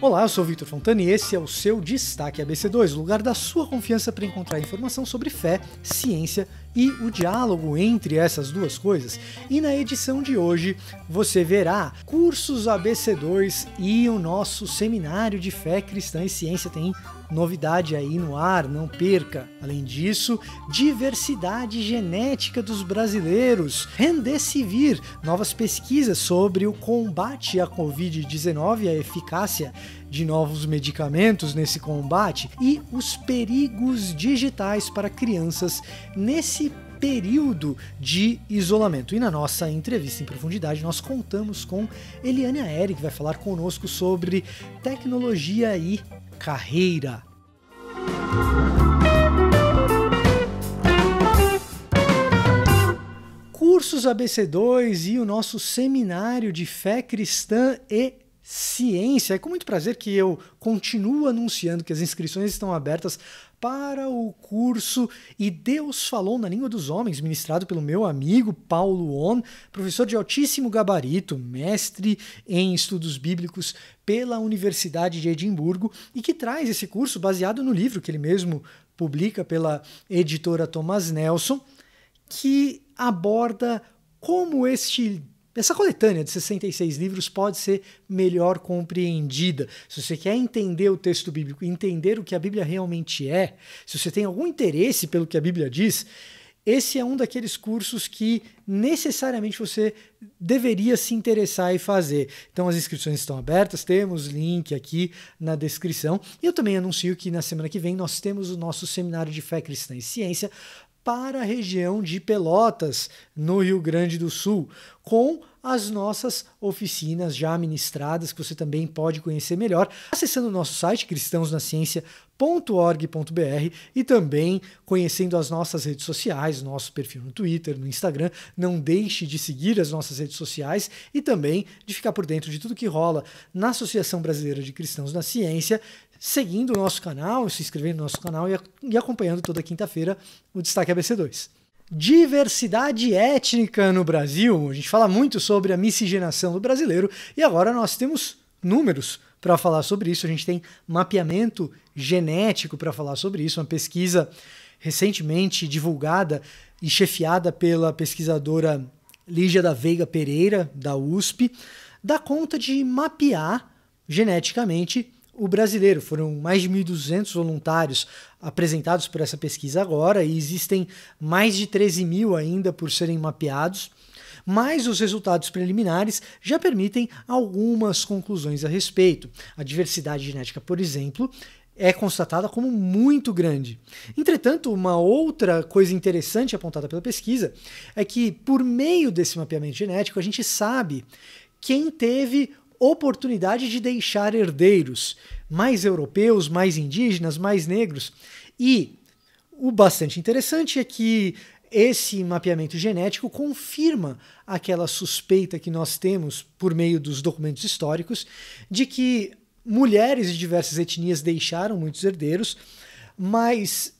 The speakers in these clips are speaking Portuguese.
Olá, eu sou o Victor Fontana e esse é o seu Destaque ABC2, o lugar da sua confiança para encontrar informação sobre fé, ciência e o diálogo entre essas duas coisas. E na edição de hoje você verá cursos ABC2 e o nosso seminário de fé cristã e ciência tem novidade aí no ar, não perca. Além disso, diversidade genética dos brasileiros, Remdesivir, novas pesquisas sobre o combate à Covid-19 e a eficácia de novos medicamentos nesse combate e os perigos digitais para crianças nesse período de isolamento. E na nossa entrevista em profundidade nós contamos com Eliane Aeri, que vai falar conosco sobre tecnologia e carreira. Cursos ABC2 e o nosso seminário de fé cristã e ciência. É com muito prazer que eu continuo anunciando que as inscrições estão abertas para o curso E Deus Falou na Língua dos Homens, ministrado pelo meu amigo Paulo On, professor de altíssimo gabarito, mestre em estudos bíblicos pela Universidade de Edimburgo e que traz esse curso baseado no livro que ele mesmo publica pela editora Thomas Nelson, que aborda como essa coletânea de 66 livros pode ser melhor compreendida. Se você quer entender o texto bíblico, entender o que a Bíblia realmente é, se você tem algum interesse pelo que a Bíblia diz, esse é um daqueles cursos que necessariamente você deveria se interessar e fazer. Então as inscrições estão abertas, temos link aqui na descrição. E eu também anuncio que na semana que vem nós temos o nosso seminário de fé cristã e ciência para a região de Pelotas, no Rio Grande do Sul, com as nossas oficinas já ministradas, que você também pode conhecer melhor, acessando o nosso site cristãosnaciencia.org.br e também conhecendo as nossas redes sociais, nosso perfil no Twitter, no Instagram. Não deixe de seguir as nossas redes sociais e também de ficar por dentro de tudo que rola na Associação Brasileira de Cristãos na Ciência, seguindo o nosso canal, se inscrevendo no nosso canal e acompanhando toda quinta-feira o Destaque ABC2. Diversidade étnica no Brasil. A gente fala muito sobre a miscigenação do brasileiro e agora nós temos números para falar sobre isso. A gente tem mapeamento genético para falar sobre isso, uma pesquisa recentemente divulgada e chefiada pela pesquisadora Lígia da Veiga Pereira, da USP, dá conta de mapear geneticamente o brasileiro. Foram mais de 1.200 voluntários apresentados por essa pesquisa agora e existem mais de 13 mil ainda por serem mapeados, mas os resultados preliminares já permitem algumas conclusões a respeito. A diversidade genética, por exemplo, é constatada como muito grande. Entretanto, uma outra coisa interessante apontada pela pesquisa é que, por meio desse mapeamento genético, a gente sabe quem teve oportunidade de deixar herdeiros, mais europeus, mais indígenas, mais negros. E o bastante interessante é que esse mapeamento genético confirma aquela suspeita que nós temos por meio dos documentos históricos de que mulheres de diversas etnias deixaram muitos herdeiros, mas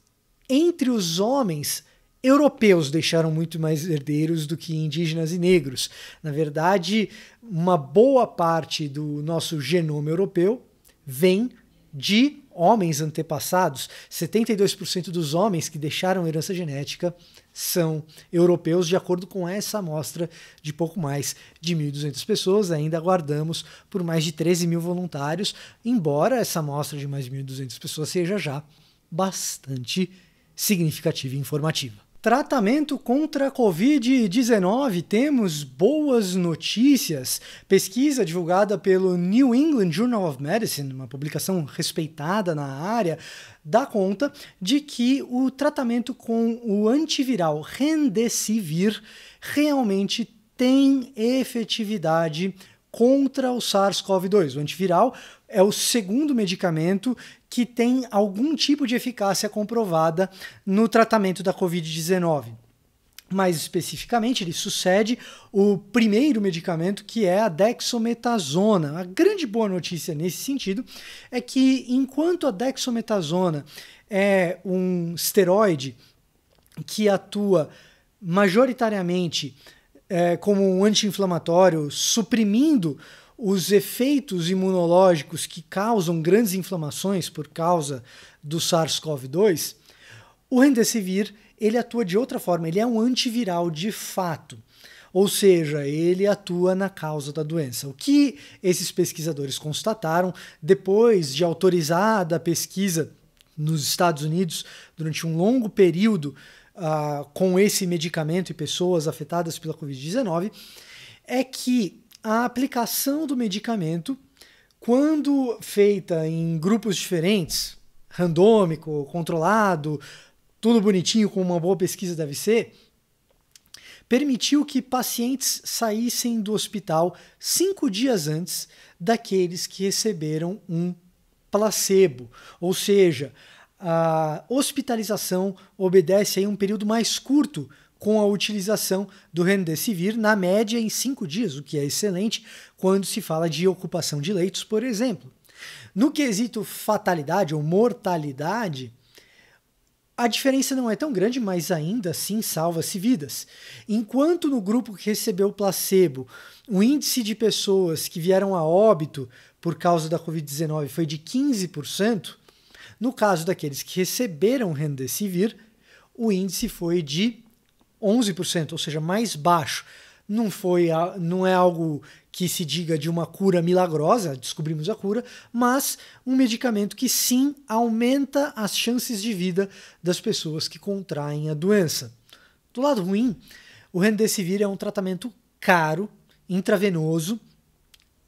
entre os homens europeus deixaram muito mais herdeiros do que indígenas e negros. Na verdade, uma boa parte do nosso genoma europeu vem de homens antepassados. 72% dos homens que deixaram herança genética são europeus, de acordo com essa amostra de pouco mais de 1.200 pessoas. Ainda aguardamos por mais de 13 mil voluntários, embora essa amostra de mais de 1.200 pessoas seja já bastante significativa e informativa. Tratamento contra a Covid-19, temos boas notícias. Pesquisa divulgada pelo New England Journal of Medicine, uma publicação respeitada na área, dá conta de que o tratamento com o antiviral Remdesivir realmente tem efetividade contra o SARS-CoV-2. O antiviral é o segundo medicamento que tem algum tipo de eficácia comprovada no tratamento da Covid-19. Mais especificamente, ele sucede o primeiro medicamento, que é a dexametasona. A grande boa notícia nesse sentido é que, enquanto a dexametasona é um esteroide que atua majoritariamente como um anti-inflamatório, suprimindo os efeitos imunológicos que causam grandes inflamações por causa do SARS-CoV-2, o Remdesivir ele atua de outra forma, ele é um antiviral de fato. Ou seja, ele atua na causa da doença. O que esses pesquisadores constataram depois de autorizada a pesquisa nos Estados Unidos durante um longo período com esse medicamento e pessoas afetadas pela Covid-19, é que a aplicação do medicamento, quando feita em grupos diferentes, randômico, controlado, tudo bonitinho, com uma boa pesquisa deve ser, permitiu que pacientes saíssem do hospital 5 dias antes daqueles que receberam um placebo. Ou seja, a hospitalização obedece a um período mais curto com a utilização do Remdesivir, na média em 5 dias, o que é excelente quando se fala de ocupação de leitos, por exemplo. No quesito fatalidade ou mortalidade, a diferença não é tão grande, mas ainda assim salva-se vidas. Enquanto no grupo que recebeu o placebo, o índice de pessoas que vieram a óbito por causa da Covid-19 foi de 15%, no caso daqueles que receberam Remdesivir, o índice foi de 11%, ou seja, mais baixo. Não é algo que se diga de uma cura milagrosa, descobrimos a cura, mas um medicamento que sim aumenta as chances de vida das pessoas que contraem a doença. Do lado ruim, o Remdesivir é um tratamento caro, intravenoso,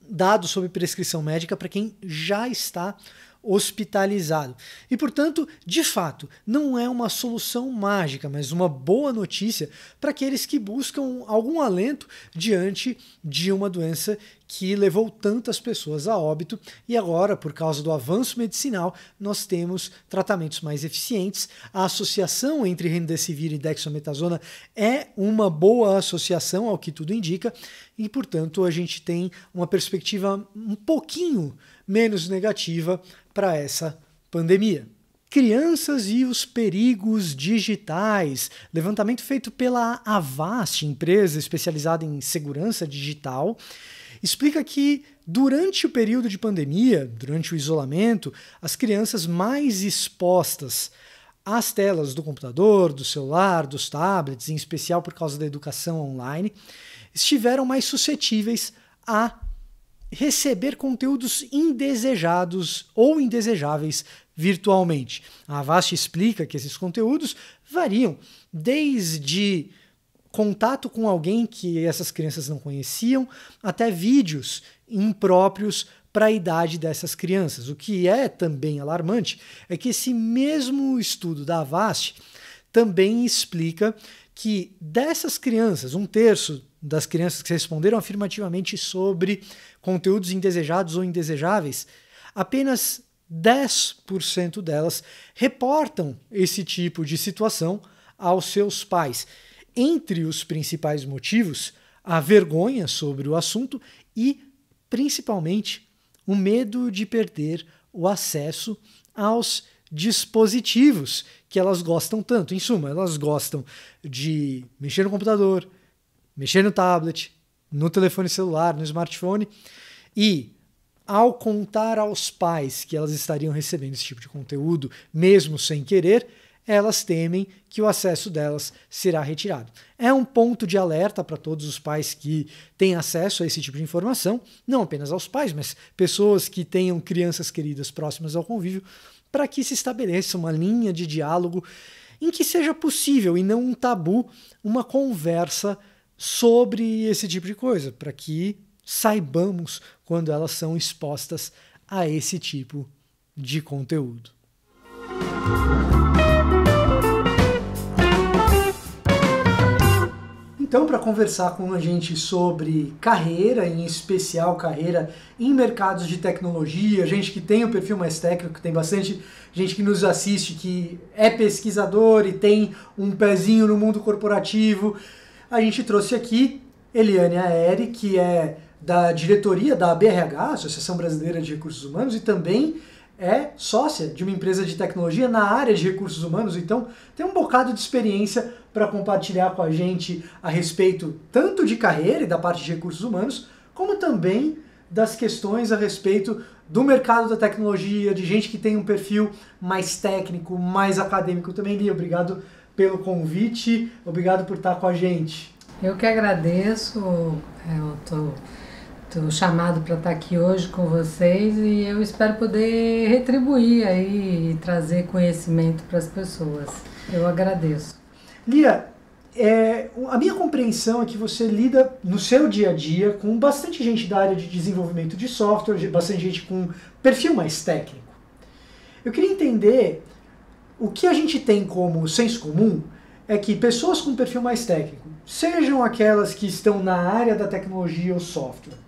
dado sob prescrição médica para quem já está hospitalizado. E, portanto, de fato, não é uma solução mágica, mas uma boa notícia para aqueles que buscam algum alento diante de uma doença que levou tantas pessoas a óbito e agora, por causa do avanço medicinal, nós temos tratamentos mais eficientes. A associação entre Remdesivir e dexametasona é uma boa associação, ao que tudo indica, e, portanto, a gente tem uma perspectiva um pouquinho menos negativa para essa pandemia. Crianças e os perigos digitais. Levantamento feito pela Avast, empresa especializada em segurança digital, explica que durante o período de pandemia, durante o isolamento, as crianças mais expostas às telas do computador, do celular, dos tablets, em especial por causa da educação online, estiveram mais suscetíveis a receber conteúdos indesejados ou indesejáveis virtualmente. A Avast explica que esses conteúdos variam desde contato com alguém que essas crianças não conheciam, até vídeos impróprios para a idade dessas crianças. O que é também alarmante é que esse mesmo estudo da Avast também explica que dessas crianças, 1/3 das crianças que responderam afirmativamente sobre conteúdos indesejados ou indesejáveis, apenas 10% delas reportam esse tipo de situação aos seus pais. Entre os principais motivos, a vergonha sobre o assunto e, principalmente, o medo de perder o acesso aos dispositivos que elas gostam tanto. Em suma, elas gostam de mexer no computador, mexer no tablet, no telefone celular, no smartphone, e ao contar aos pais que elas estariam recebendo esse tipo de conteúdo, mesmo sem querer, elas temem que o acesso delas será retirado. É um ponto de alerta para todos os pais que têm acesso a esse tipo de informação, não apenas aos pais, mas pessoas que tenham crianças queridas próximas ao convívio, para que se estabeleça uma linha de diálogo em que seja possível, e não um tabu, uma conversa sobre esse tipo de coisa, para que saibamos quando elas são expostas a esse tipo de conteúdo. Então, para conversar com a gente sobre carreira, em especial carreira em mercados de tecnologia, gente que tem um perfil mais técnico, tem bastante gente que nos assiste que é pesquisador e tem um pezinho no mundo corporativo, a gente trouxe aqui Eliane Aeri, que é da diretoria da ABRH, Associação Brasileira de Recursos Humanos, e também é sócia de uma empresa de tecnologia na área de recursos humanos, então tem um bocado de experiência para compartilhar com a gente a respeito tanto de carreira e da parte de recursos humanos, como também das questões a respeito do mercado da tecnologia, de gente que tem um perfil mais técnico, mais acadêmico também. Lia, obrigado pelo convite, obrigado por estar com a gente. Eu que agradeço, eu tô chamado para estar aqui hoje com vocês e eu espero poder retribuir aí e trazer conhecimento para as pessoas. Eu agradeço. Lia, a minha compreensão é que você lida no seu dia a dia com bastante gente da área de desenvolvimento de software, bastante gente com perfil mais técnico. Eu queria entender o que a gente tem como senso comum é que pessoas com perfil mais técnico, sejam aquelas que estão na área da tecnologia ou software,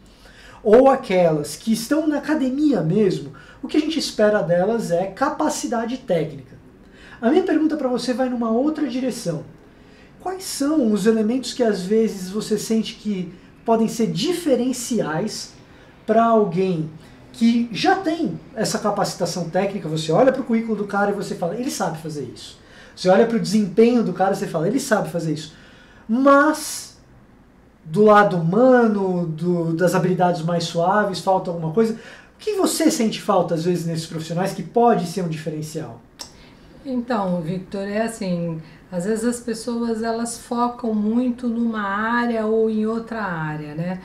ou aquelas que estão na academia mesmo, o que a gente espera delas é capacidade técnica. A minha pergunta para você vai numa outra direção. Quais são os elementos que às vezes você sente que podem ser diferenciais para alguém que já tem essa capacitação técnica? Você olha para o currículo do cara e você fala, ele sabe fazer isso. Você olha para o desempenho do cara e você fala, ele sabe fazer isso. Mas, do lado humano, das habilidades mais suaves, falta alguma coisa. O que você sente falta, às vezes, nesses profissionais que pode ser um diferencial? Então, Victor, é assim, às vezes as pessoas elas focam muito numa área ou em outra área, né?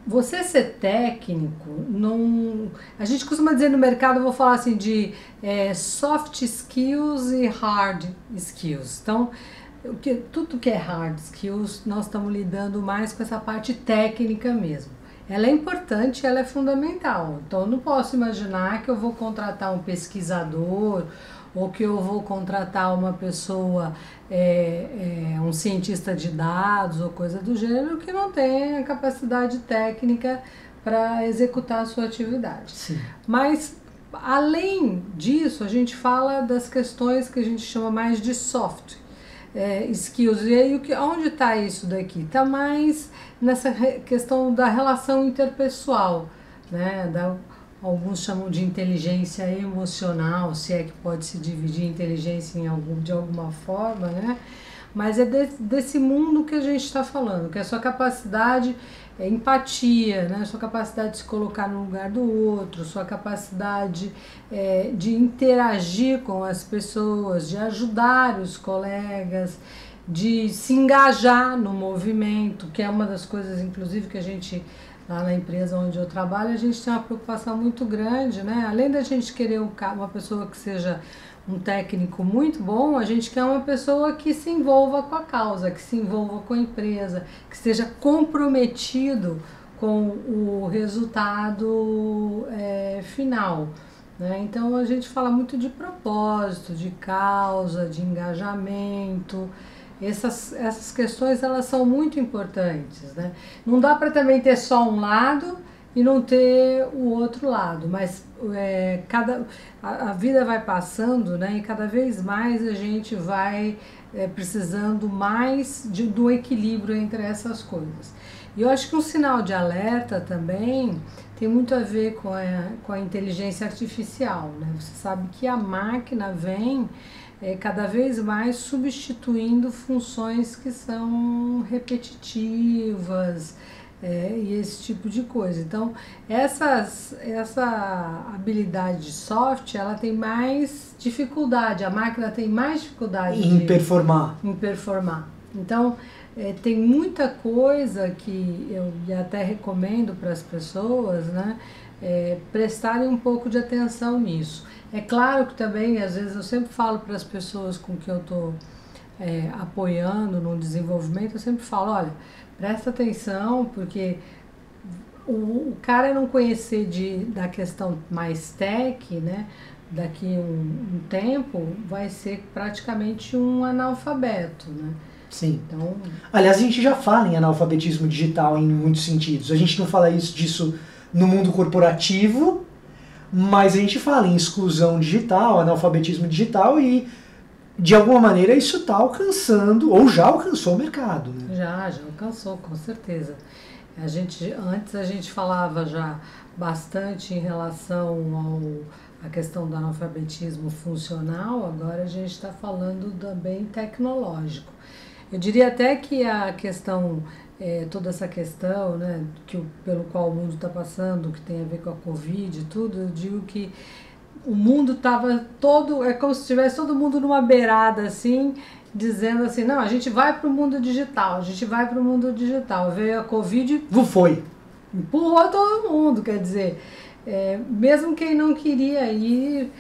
Você ser técnico, não... A gente costuma dizer no mercado, eu vou falar assim, de soft skills e hard skills. Então, tudo que é hard skills, nós estamos lidando mais com essa parte técnica mesmo. Ela é importante, ela é fundamental. Então, eu não posso imaginar que eu vou contratar um pesquisador ou que eu vou contratar uma pessoa, um cientista de dados ou coisa do gênero que não tem capacidade técnica para executar a sua atividade. Sim. Mas, além disso, a gente fala das questões que a gente chama mais de soft skills. E aí, onde está isso daqui? Está mais nessa questão da relação interpessoal, né? Alguns chamam de inteligência emocional, se é que pode se dividir inteligência de alguma forma, né? Mas é desse mundo que a gente está falando, que é a sua capacidade, empatia, né? Sua capacidade de se colocar no lugar do outro, sua capacidade de interagir com as pessoas, de ajudar os colegas, de se engajar no movimento, que é uma das coisas, inclusive, que a gente... Lá na empresa onde eu trabalho, a gente tem uma preocupação muito grande, né? Além da gente querer uma pessoa que seja um técnico muito bom, a gente quer uma pessoa que se envolva com a causa, que se envolva com a empresa, que esteja comprometido com o resultado final, né? Então a gente fala muito de propósito, de causa, de engajamento. Essas questões elas são muito importantes, né? Não dá para também ter só um lado e não ter o outro lado, mas a vida vai passando, né? E cada vez mais a gente vai precisando mais do equilíbrio entre essas coisas. E eu acho que um sinal de alerta também tem muito a ver com a inteligência artificial, né? Você sabe que a máquina vem cada vez mais substituindo funções que são repetitivas e esse tipo de coisa. Então, essa habilidade soft, ela tem mais dificuldade, a máquina tem mais dificuldade em performar. Então, tem muita coisa que eu até recomendo para as pessoas, né, prestarem um pouco de atenção nisso. É claro que também, às vezes, eu sempre falo para as pessoas com que eu estou apoiando no desenvolvimento, eu sempre falo, olha, presta atenção, porque o cara não conhecer da questão mais tech, né, daqui um tempo, vai ser praticamente um analfabeto, né? Sim. Então... Aliás, a gente já fala em analfabetismo digital em muitos sentidos. A gente não fala disso no mundo corporativo, mas a gente fala em exclusão digital, analfabetismo digital e, de alguma maneira, isso está alcançando, ou já alcançou o mercado. Né? Já alcançou, com certeza. Antes a gente falava já bastante em relação à questão do analfabetismo funcional, agora a gente está falando também tecnológico. Eu diria até que a questão toda essa questão, né, pelo qual o mundo está passando, que tem a ver com a Covid e tudo, eu digo que o mundo estava todo, é como se tivesse todo mundo numa beirada assim, dizendo assim, não, a gente vai para o mundo digital, a gente vai para o mundo digital. Veio a Covid, Foi. empurrou todo mundo, quer dizer, mesmo quem não queria ir,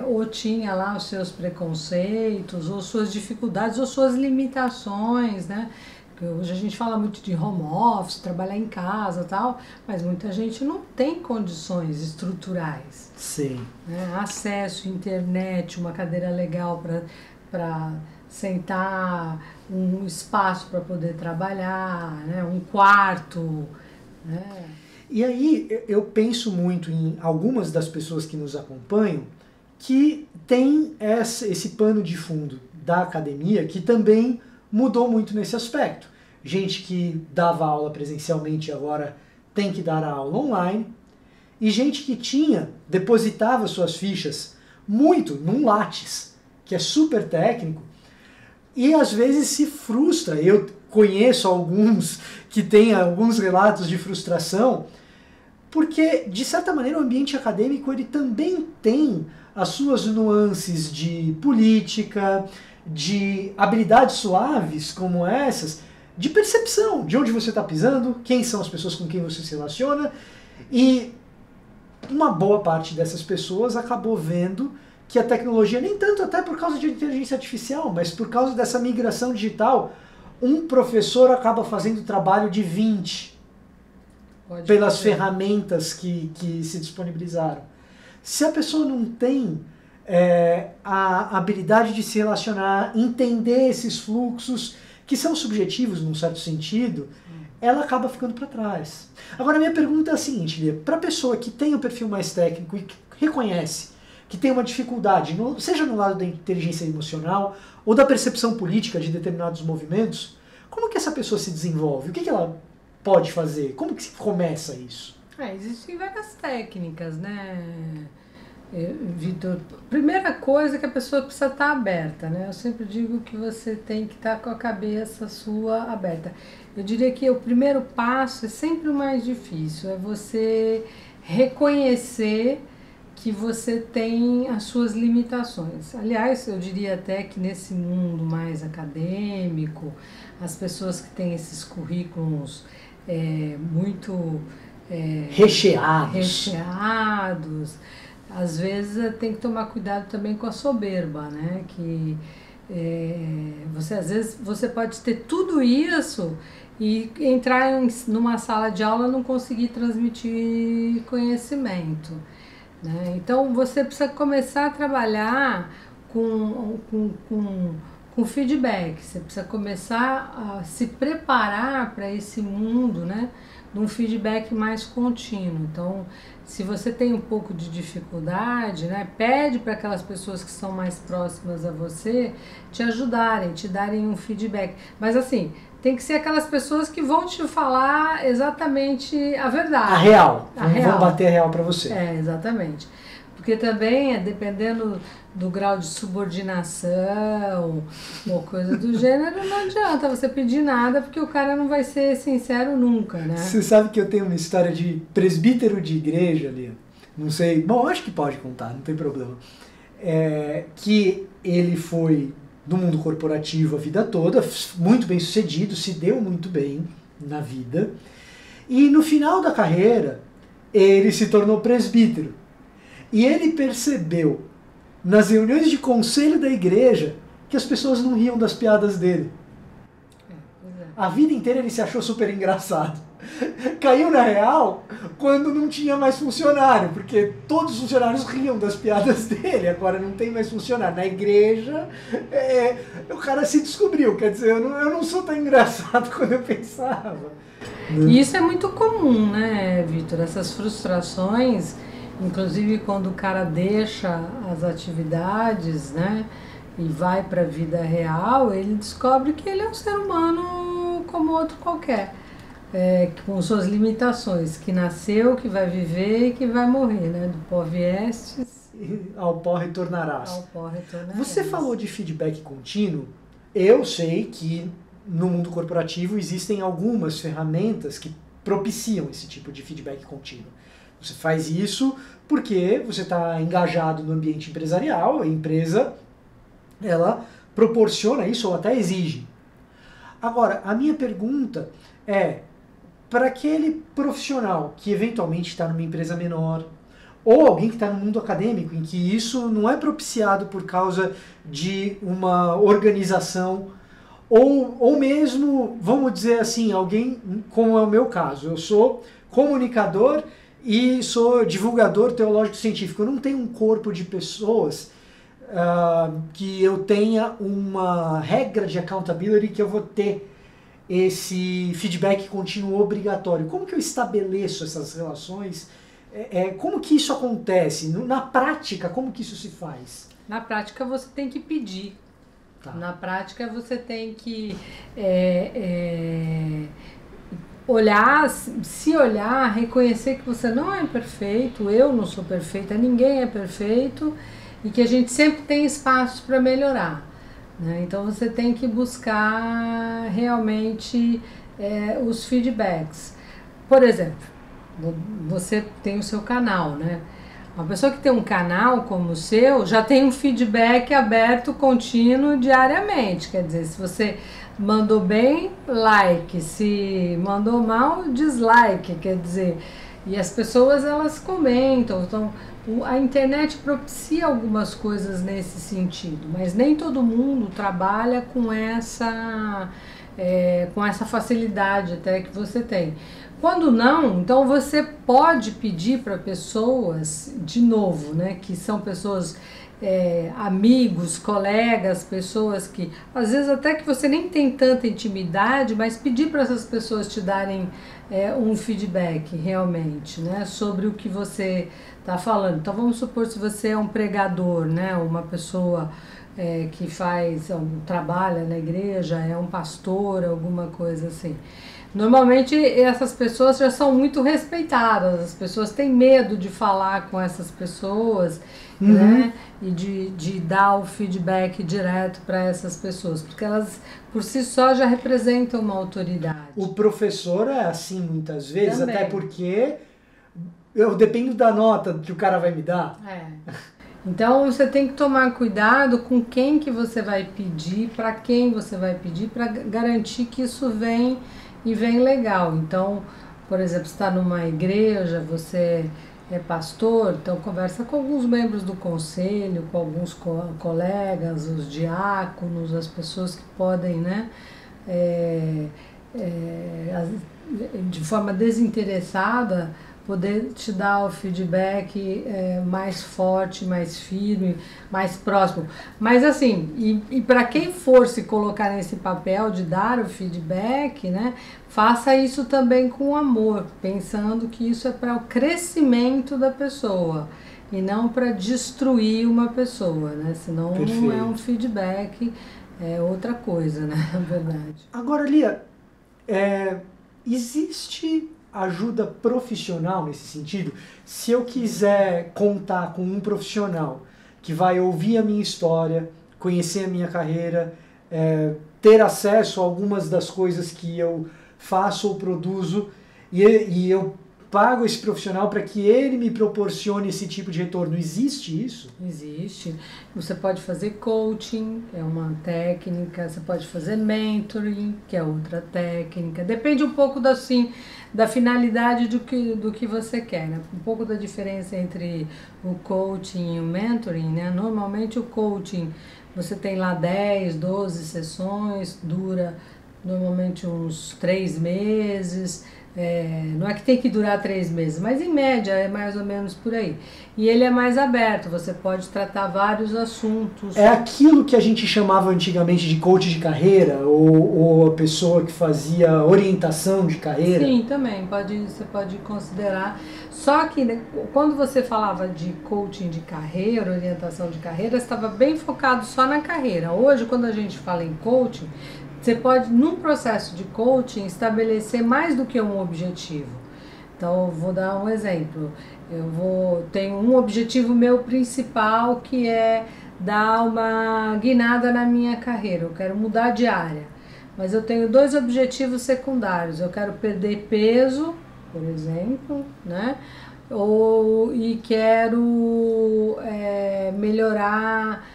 ou tinha lá os seus preconceitos, ou suas dificuldades, ou suas limitações, né? Porque hoje a gente fala muito de home office, trabalhar em casa e tal, mas muita gente não tem condições estruturais. Sim. Né? Acesso, internet, uma cadeira legal para sentar, um espaço para poder trabalhar, né? Um quarto, né? E aí eu penso muito em algumas das pessoas que nos acompanham que tem esse pano de fundo da academia que também mudou muito nesse aspecto. Gente que dava aula presencialmente agora tem que dar a aula online. E gente que depositava suas fichas muito num Lattes, que é super técnico, e às vezes se frustra. Eu conheço alguns que têm alguns relatos de frustração, porque, de certa maneira, o ambiente acadêmico ele também tem as suas nuances de política, de habilidades suaves como essas, de percepção de onde você está pisando, quem são as pessoas com quem você se relaciona, e uma boa parte dessas pessoas acabou vendo que a tecnologia, nem tanto até por causa de inteligência artificial, mas por causa dessa migração digital, um professor acaba fazendo trabalho de 20 pelas ferramentas que se disponibilizaram. Se a pessoa não tem a habilidade de se relacionar, entender esses fluxos, que são subjetivos num certo sentido, ela acaba ficando para trás. Agora, minha pergunta é a seguinte, Lia, para a pessoa que tem o perfil mais técnico e que reconhece que tem uma dificuldade, seja no lado da inteligência emocional ou da percepção política de determinados movimentos, como que essa pessoa se desenvolve? O que ela pode fazer? Como que se começa isso? Existem várias técnicas, né, Vitor? Primeira coisa é que a pessoa precisa estar aberta, né? Eu sempre digo que você tem que estar com a cabeça sua aberta. Eu diria que o primeiro passo é sempre o mais difícil, é você reconhecer que você tem as suas limitações. Aliás, eu diria até que nesse mundo mais acadêmico, as pessoas que têm esses currículos muito recheados, às vezes tem que tomar cuidado também com a soberba, né? Que às vezes você pode ter tudo isso e entrar numa sala de aula e não conseguir transmitir conhecimento, né? Então você precisa começar a trabalhar com feedback, você precisa começar a se preparar para esse mundo, né? De um feedback mais contínuo. Então, se você tem um pouco de dificuldade, né, pede para aquelas pessoas que são mais próximas a você te ajudarem, te darem um feedback. Mas assim, tem que ser aquelas pessoas que vão te falar exatamente a verdade. A real. Vão bater a real para você. Exatamente. Porque também, dependendo do grau de subordinação ou coisa do gênero, não adianta você pedir nada, porque o cara não vai ser sincero nunca, né? Você sabe que eu tenho uma história de presbítero de igreja ali, não sei, bom, acho que pode contar, não tem problema, que ele foi do mundo corporativo a vida toda, muito bem sucedido, se deu muito bem na vida, e no final da carreira ele se tornou presbítero. E ele percebeu, nas reuniões de conselho da igreja, que as pessoas não riam das piadas dele. A vida inteira ele se achou super engraçado. Caiu na real quando não tinha mais funcionário, porque todos os funcionários riam das piadas dele, agora não tem mais funcionário. Na igreja, o cara se descobriu, quer dizer, eu não sou tão engraçado quanto eu pensava. E isso é muito comum, né, Vitor? Essas frustrações... Inclusive quando o cara deixa as atividades, né, e vai para a vida real, ele descobre que ele é um ser humano como outro qualquer, com suas limitações, que nasceu, que vai viver e que vai morrer, né, do pó viestes. Ao pó retornarás. Ao pó retornarás. Você falou de feedback contínuo, eu sei que no mundo corporativo existem algumas ferramentas que propiciam esse tipo de feedback contínuo. Você faz isso porque você está engajado no ambiente empresarial, a empresa ela proporciona isso ou até exige. Agora, a minha pergunta é, para aquele profissional que eventualmente está numa empresa menor, ou alguém que está no mundo acadêmico, em que isso não é propiciado por causa de uma organização, ou mesmo, vamos dizer assim, alguém, como é o meu caso, eu sou comunicador e sou divulgador teológico-científico, eu não tenho um corpo de pessoas que eu tenha uma regra de accountability que eu vou ter esse feedback contínuo obrigatório. Como que eu estabeleço essas relações? Como que isso acontece? Na prática, como que isso se faz? Na prática, você tem que pedir. Tá. Na prática, você tem que olhar, se olhar, reconhecer que você não é perfeito, eu não sou perfeita, ninguém é perfeito, e que a gente sempre tem espaços para melhorar, né? Então você tem que buscar realmente os feedbacks. Por exemplo, você tem o seu canal, né? Uma pessoa que tem um canal como o seu já tem um feedback aberto, contínuo, diariamente. Quer dizer, se você mandou bem, like, se mandou mal, dislike, quer dizer, e as pessoas elas comentam, então a internet propicia algumas coisas nesse sentido, mas nem todo mundo trabalha com essa facilidade até que você tem. Quando não, então você pode pedir para pessoas, de novo, né, que são pessoas, amigos, colegas, pessoas que, às vezes até que você nem tem tanta intimidade, mas pedir para essas pessoas te darem um feedback realmente, né, sobre o que você está falando. Então vamos supor, se você é um pregador, né, uma pessoa que trabalha na igreja, é um pastor, alguma coisa assim. Normalmente essas pessoas já são muito respeitadas, as pessoas têm medo de falar com essas pessoas, né? E de dar o feedback direto para essas pessoas, porque elas por si só já representam uma autoridade. O professor é assim muitas vezes, Também. até porque eu dependo da nota que o cara vai me dar. Então você tem que tomar cuidado com quem que você vai pedir, para quem você vai pedir, para garantir que isso vem legal. Então, por exemplo, você está numa igreja, você é pastor, então conversa com alguns membros do conselho, com alguns colegas, os diáconos, as pessoas que podem, né, de forma desinteressada, poder te dar o feedback mais forte, mais firme, mais próximo. Mas assim, e para quem for se colocar nesse papel de dar o feedback, né, faça isso também com amor, pensando que isso é para o crescimento da pessoa e não para destruir uma pessoa, né? Senão Perfeito. Não é um feedback, é outra coisa, né? Na verdade. Agora, Lia, existe ajuda profissional nesse sentido? Se eu quiser contar com um profissional que vai ouvir a minha história, conhecer a minha carreira, ter acesso a algumas das coisas que eu faço ou produzo, e eu pago esse profissional para que ele me proporcione esse tipo de retorno. Existe isso? Existe. Você pode fazer coaching, é uma técnica, você pode fazer mentoring, que é outra técnica. Depende um pouco da finalidade do que você quer, né? Um pouco da diferença entre o coaching e o mentoring, né? Normalmente o coaching, você tem lá 10, 12 sessões, dura normalmente uns 3 meses. Não é que tem que durar 3 meses, mas em média é mais ou menos por aí. E ele é mais aberto, você pode tratar vários assuntos. É aquilo que a gente chamava antigamente de coach de carreira, ou a pessoa que fazia orientação de carreira? Sim, também, você pode considerar. Só que, né, quando você falava de coaching de carreira, orientação de carreira, estava bem focado só na carreira. Hoje, quando a gente fala em coaching, você pode, num processo de coaching, estabelecer mais do que um objetivo. Então, eu vou dar um exemplo. Tenho um objetivo meu principal, que é dar uma guinada na minha carreira. Eu quero mudar de área. mas eu tenho 2 objetivos secundários. Eu quero perder peso, por exemplo, né? E quero melhorar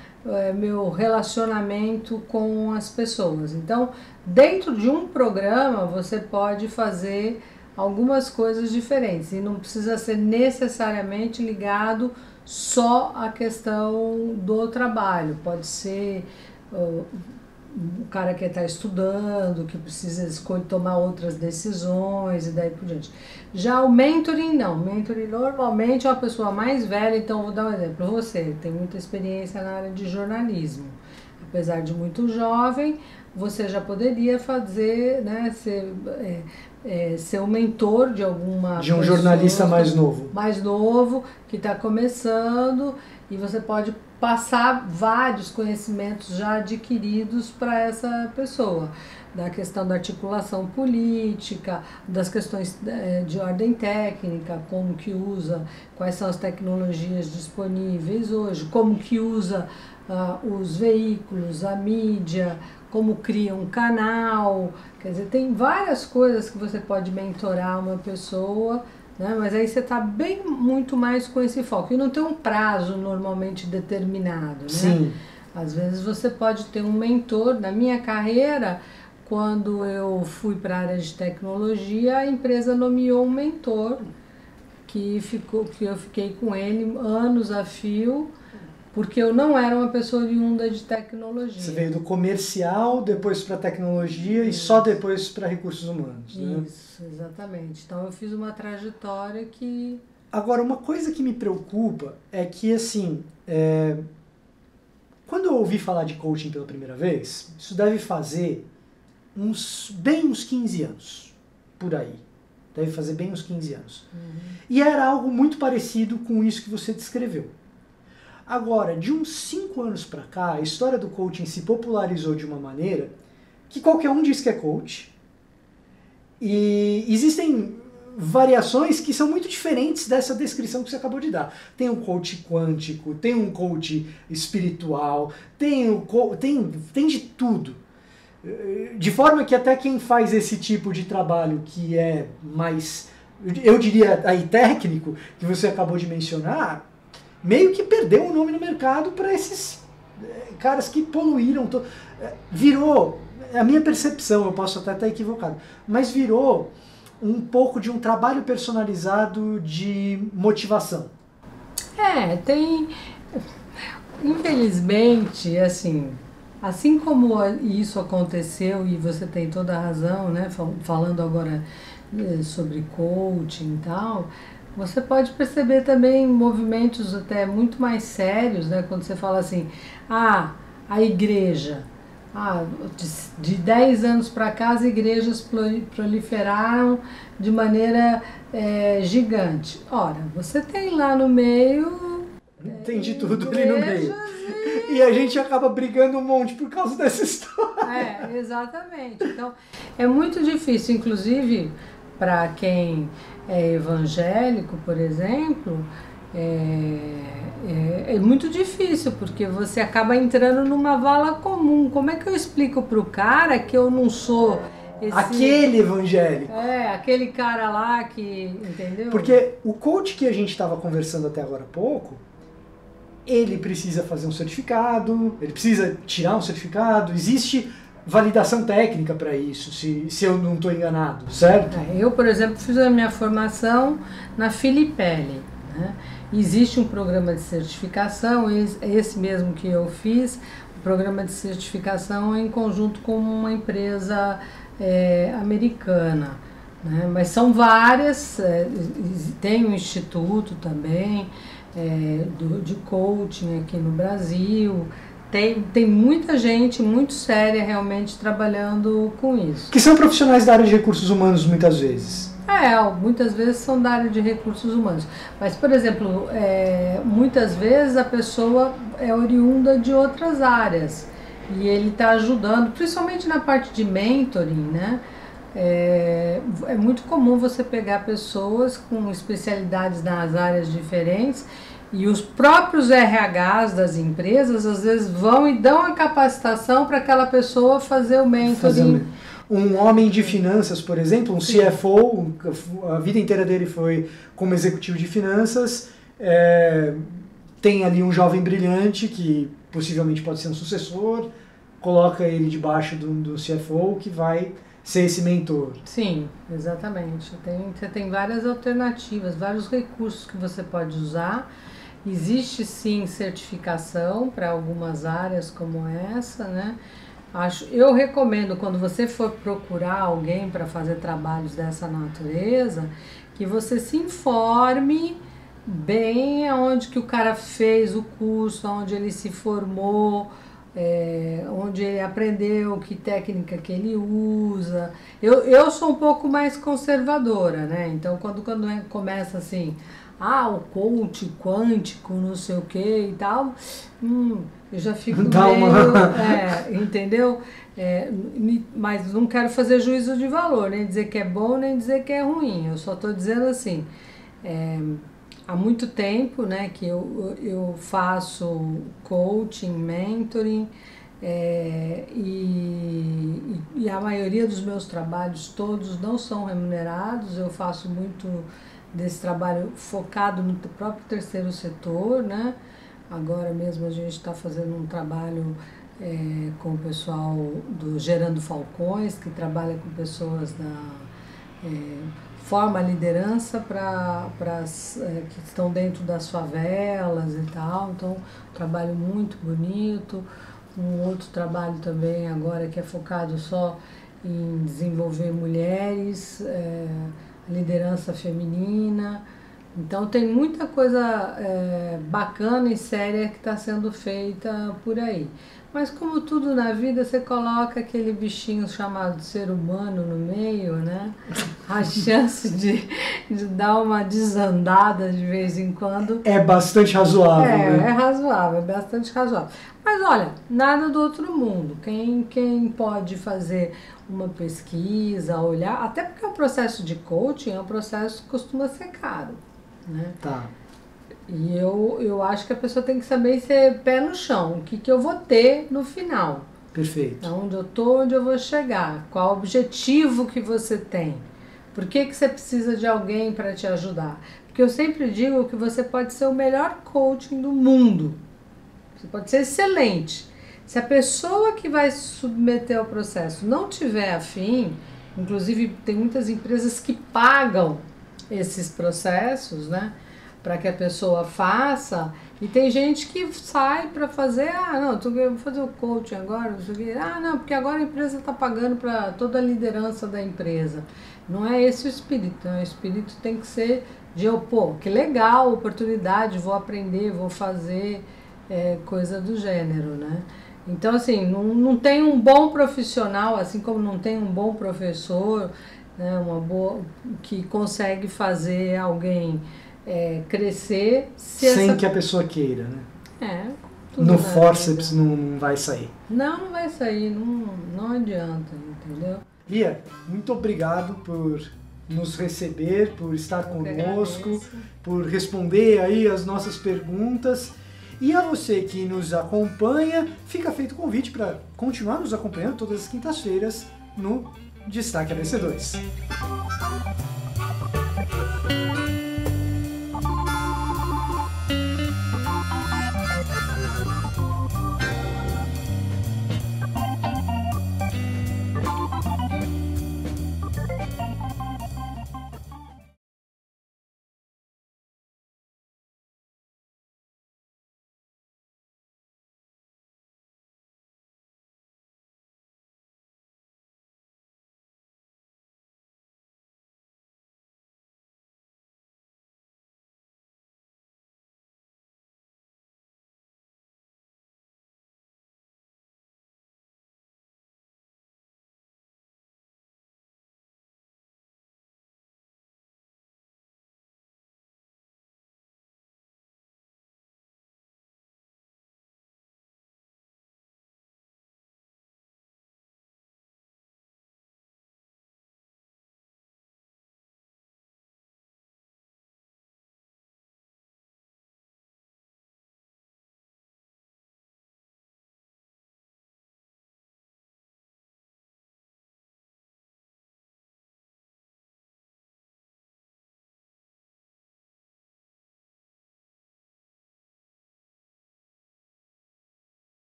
meu relacionamento com as pessoas. Então, dentro de um programa, você pode fazer algumas coisas diferentes e não precisa ser necessariamente ligado só à questão do trabalho. Pode ser o cara que está estudando, que precisa tomar outras decisões e daí por diante. Já o mentoring, não. O mentoring normalmente é uma pessoa mais velha, então vou dar um exemplo. Você tem muita experiência na área de jornalismo. Apesar de muito jovem, você já poderia fazer, né, ser um mentor de alguma de um jornalista mais novo. Mais novo, que está começando, e você pode passar vários conhecimentos já adquiridos para essa pessoa, da questão da articulação política, das questões de ordem técnica, como que usa, quais são as tecnologias disponíveis hoje, como que usa os veículos, a mídia, como cria um canal. Quer dizer, tem várias coisas que você pode mentorar uma pessoa, né? Mas aí você está bem muito mais com esse foco. E não tem um prazo normalmente determinado, né? Sim. Às vezes você pode ter um mentor. Na minha carreira, quando eu fui para a área de tecnologia, a empresa nomeou um mentor que eu fiquei com ele anos a fio, porque eu não era uma pessoa oriunda de tecnologia. Você veio do comercial, depois para tecnologia e só depois para recursos humanos, né? Isso, exatamente. Então eu fiz uma trajetória que... Agora, uma coisa que me preocupa é que, assim, quando eu ouvi falar de coaching pela primeira vez, isso deve fazer bem uns 15 anos, por aí. Deve fazer bem uns 15 anos. E era algo muito parecido com isso que você descreveu. Agora, de uns 5 anos para cá, a história do coaching se popularizou de uma maneira que qualquer um diz que é coach. E existem variações que são muito diferentes dessa descrição que você acabou de dar. Tem um coach quântico, tem um coach espiritual, tem de tudo. De forma que até quem faz esse tipo de trabalho que é mais, eu diria aí técnico, que você acabou de mencionar, meio que perdeu o nome no mercado para esses caras que poluíram. Virou, a minha percepção, eu posso até estar equivocado, mas virou um pouco de um trabalho personalizado de motivação. Tem... Infelizmente, assim como isso aconteceu, e você tem toda a razão, né, falando agora sobre coaching e tal, você pode perceber também movimentos até muito mais sérios, né? Quando você fala assim, a igreja, de 10 anos para cá as igrejas proliferaram de maneira gigante. Ora, você tem lá no meio... Tem de tudo ali no meio. E a gente acaba brigando um monte por causa dessa história. Exatamente. Então, é muito difícil, inclusive, para quem é evangélico, por exemplo, é muito difícil, porque você acaba entrando numa vala comum. Como é que eu explico para o cara que eu não sou aquele evangélico? Aquele cara lá que... Entendeu? Porque o coach que a gente estava conversando até agora há pouco, ele precisa fazer um certificado, ele precisa tirar um certificado, existe validação técnica para isso, se eu não estou enganado, certo? Eu, por exemplo, fiz a minha formação na Filipelli, né? Existe um programa de certificação, esse mesmo que eu fiz, o programa de certificação em conjunto com uma empresa americana, né? Mas são várias, tem um instituto também de coaching aqui no Brasil. Tem muita gente muito séria realmente trabalhando com isso. Que são profissionais da área de recursos humanos muitas vezes. Muitas vezes são da área de recursos humanos. Mas, por exemplo, muitas vezes a pessoa é oriunda de outras áreas. E ele está ajudando, principalmente na parte de mentoring, né? É muito comum você pegar pessoas com especialidades nas áreas diferentes E os próprios RHs das empresas, às vezes, vão e dão a capacitação para aquela pessoa fazer o mentoring. Um homem de finanças, por exemplo, um CFO, a vida inteira dele foi como executivo de finanças, tem ali um jovem brilhante que possivelmente pode ser um sucessor, coloca ele debaixo do CFO que vai ser esse mentor. Sim, exatamente. Você tem várias alternativas, vários recursos que você pode usar. Existe sim certificação para algumas áreas como essa, né? Eu recomendo, quando você for procurar alguém para fazer trabalhos dessa natureza, que você se informe bem aonde que o cara fez o curso, aonde ele se formou, onde ele aprendeu, que técnica que ele usa. Eu sou um pouco mais conservadora, né? Então, quando começa assim, o coach quântico, não sei o que e tal, eu já fico meio, entendeu? Mas não quero fazer juízo de valor, nem dizer que é bom, nem dizer que é ruim. Eu só estou dizendo assim, há muito tempo, né, que eu faço coaching, mentoring, e a maioria dos meus trabalhos todos não são remunerados. Eu faço muito desse trabalho focado no próprio terceiro setor, né? Agora mesmo a gente está fazendo um trabalho com o pessoal do Gerando Falcões, que trabalha com pessoas forma a liderança para que estão dentro das favelas e tal. Então, um trabalho muito bonito. Um outro trabalho também agora que é focado só em desenvolver mulheres, liderança feminina. Então tem muita coisa bacana e séria que está sendo feita por aí. Mas como tudo na vida, você coloca aquele bichinho chamado ser humano no meio, né? A chance de dar uma desandada de vez em quando é bastante razoável, né? É razoável, é bastante razoável. Mas olha, nada do outro mundo. Quem pode fazer uma pesquisa, olhar, até porque o processo de coaching é um processo que costuma ser caro, né? Tá. E eu acho que a pessoa tem que saber ser pé no chão, o que eu vou ter no final. Perfeito. Onde eu tô, onde eu vou chegar, qual o objetivo que você tem, por que você precisa de alguém para te ajudar. Porque eu sempre digo que você pode ser o melhor coaching do mundo, você pode ser excelente. Se a pessoa que vai se submeter ao processo não tiver afim, inclusive tem muitas empresas que pagam esses processos, né, para que a pessoa faça, e tem gente que sai para fazer, não, eu vou fazer o coaching agora, não sei o quê. Não, porque agora a empresa está pagando para toda a liderança da empresa. Não é esse o espírito, o espírito tem que ser de, que legal, oportunidade, vou aprender, vou fazer, coisa do gênero, né? Então, assim, não tem um bom profissional, assim como não tem um bom professor, né, que consegue fazer alguém crescer sem que a pessoa queira, né? No forceps não vai sair. Não vai sair, não adianta, entendeu? Lia, muito obrigado por nos receber, por estar conosco, por responder aí as nossas perguntas. E a você que nos acompanha, fica feito o convite para continuar nos acompanhando todas as quintas-feiras no Destaque ABC2.